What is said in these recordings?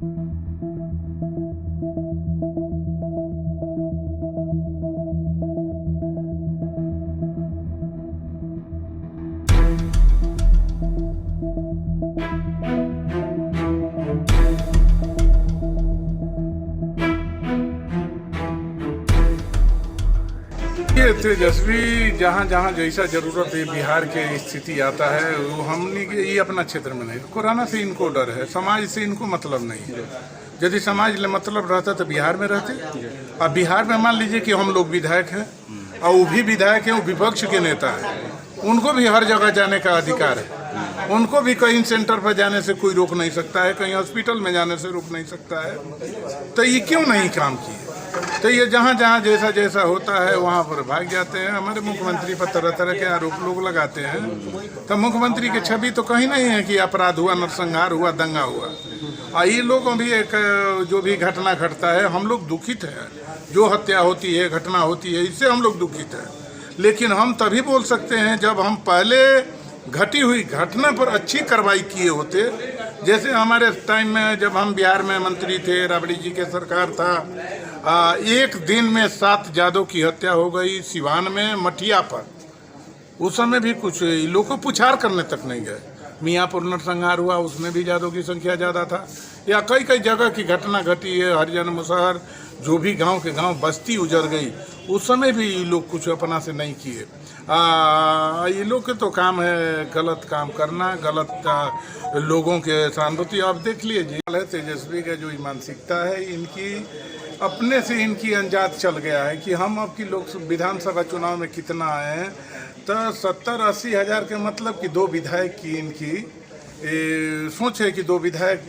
ये तेजस्वी जहाँ जहाँ जैसा जरूरत है बिहार के स्थिति आता है वो हमने ये अपना क्षेत्र में नहीं। कोरोना से इनको डर है, समाज से इनको मतलब नहीं है। यदि समाज ले मतलब रहता तो बिहार में रहते। अब बिहार में मान लीजिए कि हम लोग विधायक हैं और वो भी विधायक हैं, वो विपक्ष के नेता है, उनको भी हर जगह जाने का अधिकार है। उनको भी कहीं सेंटर पर जाने से कोई रोक नहीं सकता है, कहीं हॉस्पिटल में जाने से रोक नहीं सकता है। तो ये क्यों नहीं काम किए? तो ये जहाँ जहाँ जैसा जैसा होता है वहाँ पर भाग जाते हैं। हमारे मुख्यमंत्री पर तरह तरह के आरोप लोग लगाते हैं। तो मुख्यमंत्री की छवि तो कहीं नहीं है कि अपराध हुआ, नरसंहार हुआ, दंगा हुआ। और ये लोगों भी एक जो भी घटना घटता है हम लोग दुखित हैं। जो हत्या होती है, घटना होती है, इससे हम लोग दुखित हैं। लेकिन हम तभी बोल सकते हैं जब हम पहले घटी हुई घटना पर अच्छी कार्रवाई किए होते। जैसे हमारे टाइम में जब हम बिहार में मंत्री थे, राबड़ी जी के सरकार था, एक दिन में 7 जादव की हत्या हो गई सिवान में मठिया पर। उस समय भी कुछ लोग को पुछार करने तक नहीं गए। मियाँपुर नरसंहार हुआ, उसमें भी जादव की संख्या ज़्यादा था। या कई कई जगह की घटना घटी है, हरिजन मुसहर, जो भी गांव के गांव बस्ती उजड़ गई, उस समय भी ये लोग कुछ अपना से नहीं किए। ये लोग के तो काम है गलत काम करना, गलत लोगों के सहानुभूति। आप देख लीजिए तेजस्वी का जो मानसिकता है इनकी, अपने से इनकी अंजात चल गया है कि हम अब की लोग विधानसभा चुनाव में कितना आए हैं। तो 70-80 हज़ार के मतलब कि 2 विधायक की इनकी सोच है कि 2 विधायक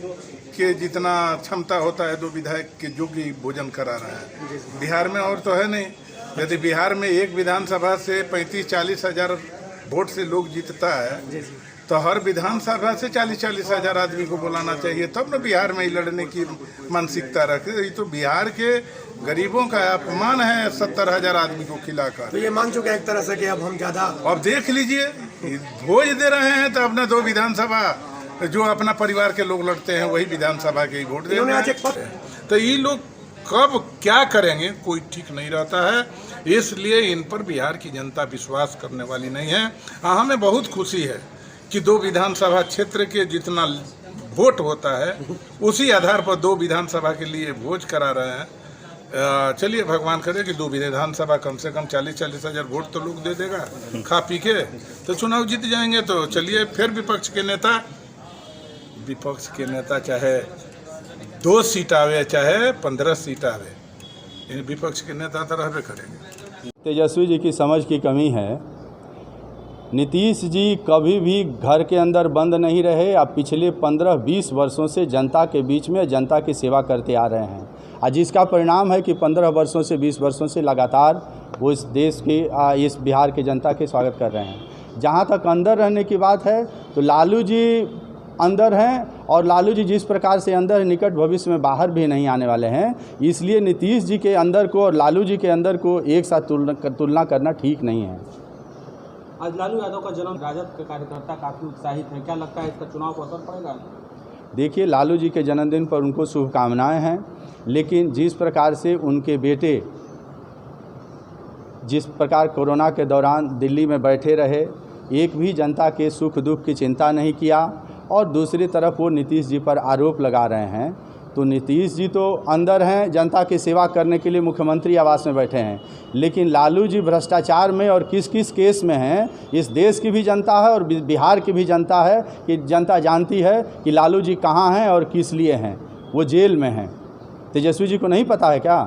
के जितना क्षमता होता है 2 विधायक के योग्य भोजन करा रहा है। बिहार में और तो है नहीं। यदि बिहार में एक विधानसभा से 35-40 हज़ार वोट से लोग जीतता है तो हर विधानसभा से 40-40 हज़ार आदमी को बुलाना चाहिए, तब न बिहार में ही लड़ने की मानसिकता रखे। ये तो बिहार के गरीबों का अपमान है 70 हज़ार आदमी को खिलाकर। तो ये मांग चुके एक तरह से कि अब हम ज़्यादा, अब देख लीजिए भोज दे रहे हैं तो अपना 2 विधानसभा जो अपना परिवार के लोग लड़ते हैं वही विधानसभा के ही वोट दे रहे हैं। तो ये लोग कब क्या करेंगे कोई ठीक नहीं रहता है। इसलिए इन पर बिहार की जनता विश्वास करने वाली नहीं है। हमें बहुत खुशी है कि 2 विधानसभा क्षेत्र के जितना वोट होता है उसी आधार पर 2 विधानसभा के लिए भोज करा रहे हैं। चलिए भगवान करे कि 2 विधानसभा कम से कम 40-40 हज़ार वोट तो लोग दे देगा खा पी के, तो चुनाव जीत जाएंगे। तो चलिए फिर विपक्ष के नेता चाहे 2 सीट आवे चाहे 15 सीट आवे, विपक्ष के नेता तो रहबे करेंगे। तेजस्वी जी की समझ की कमी है। नीतीश जी कभी भी घर के अंदर बंद नहीं रहे। अब पिछले 15-20 वर्षों से जनता के बीच में जनता की सेवा करते आ रहे हैं, और जिसका परिणाम है कि 15 वर्षों से 20 वर्षों से लगातार वो इस देश के इस बिहार के जनता के स्वागत कर रहे हैं। जहाँ तक अंदर रहने की बात है तो लालू जी अंदर हैं, और लालू जी जिस प्रकार से अंदर निकट भविष्य में बाहर भी नहीं आने वाले हैं। इसलिए नीतीश जी के अंदर को और लालू जी के अंदर को एक साथ तुलना करना ठीक नहीं है। आज लालू यादव का जन्म, राजद के कार्यकर्ता काफ़ी उत्साहित हैं, क्या लगता है इसका चुनाव पर असर पड़ेगा? देखिए, लालू जी के जन्मदिन पर उनको शुभकामनाएं हैं, लेकिन जिस प्रकार से उनके बेटे जिस प्रकार कोरोना के दौरान दिल्ली में बैठे रहे, एक भी जनता के सुख दुख की चिंता नहीं किया, और दूसरी तरफ वो नीतीश जी पर आरोप लगा रहे हैं। तो नीतीश जी तो अंदर हैं, जनता की सेवा करने के लिए मुख्यमंत्री आवास में बैठे हैं, लेकिन लालू जी भ्रष्टाचार में और किस किस केस में हैं, इस देश की भी जनता है और बिहार की भी जनता है कि जनता जानती है कि लालू जी कहाँ हैं और किस लिए हैं। वो जेल में हैं। तेजस्वी जी को नहीं पता है क्या?